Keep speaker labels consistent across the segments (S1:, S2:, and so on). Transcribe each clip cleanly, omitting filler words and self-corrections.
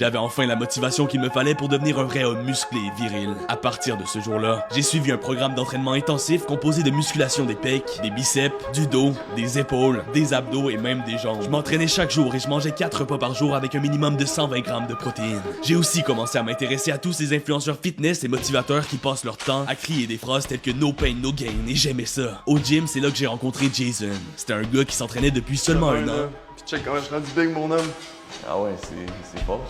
S1: J'avais enfin la motivation qu'il me fallait pour devenir un vrai homme musclé et viril. À partir de ce jour-là, j'ai suivi un programme d'entraînement intensif composé de musculation des pecs, des biceps, du dos, des épaules, des abdos et même des jambes. Je m'entraînais chaque jour et je mangeais 4 repas par jour avec un minimum de 120 grammes de protéines. J'ai aussi commencé à m'intéresser à tous ces influenceurs fitness et motivateurs qui passent leur temps à crier des phrases telles que no pain, no gain et j'aimais ça. Au gym, c'est là que j'ai rencontré Jason. C'était un gars qui s'entraînait depuis seulement un an.
S2: Puis check comment je suis rendu big, mon homme.
S3: Ah ouais, c'est fort.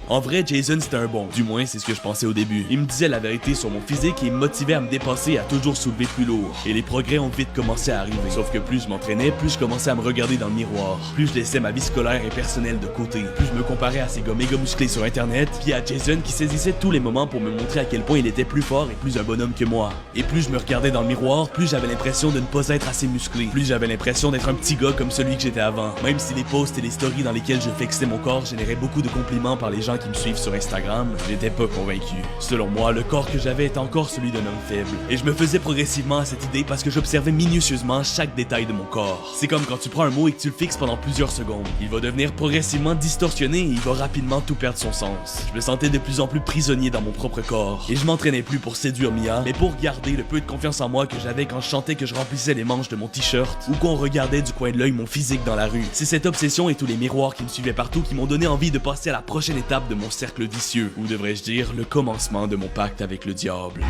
S1: En vrai, Jason c'était un bon. Du moins, c'est ce que je pensais au début. Il me disait la vérité sur mon physique et il me motivait à me dépasser et à toujours soulever plus lourd. Et les progrès ont vite commencé à arriver. Sauf que plus je m'entraînais, plus je commençais à me regarder dans le miroir. Plus je laissais ma vie scolaire et personnelle de côté. Plus je me comparais à ces gars méga musclés sur internet, puis à Jason qui saisissait tous les moments pour me montrer à quel point il était plus fort et plus un bonhomme que moi. Et plus je me regardais dans le miroir, plus j'avais l'impression de ne pas être assez musclé. Plus j'avais l'impression d'être un petit gars comme celui que j'étais avant. Même si les posts et les stories dans lesquels je flexais mon corps généraient beaucoup de compliments par les gens qui me suivent sur Instagram, j'étais pas convaincu. Selon moi, le corps que j'avais était encore celui d'un homme faible. Et je me faisais progressivement à cette idée parce que j'observais minutieusement chaque détail de mon corps. C'est comme quand tu prends un mot et que tu le fixes pendant plusieurs secondes. Il va devenir progressivement distorsionné et il va rapidement tout perdre son sens. Je me sentais de plus en plus prisonnier dans mon propre corps. Et je m'entraînais plus pour séduire Mia, mais pour garder le peu de confiance en moi que j'avais quand je chantais que je remplissais les manches de mon t-shirt ou qu'on regardait du coin de l'œil mon physique dans la rue. C'est cette obsession et tous les miroirs qui me suivaient partout qui m'ont donné envie de passer à la prochaine étape de mon cercle vicieux, ou devrais-je dire le commencement de mon pacte avec le diable.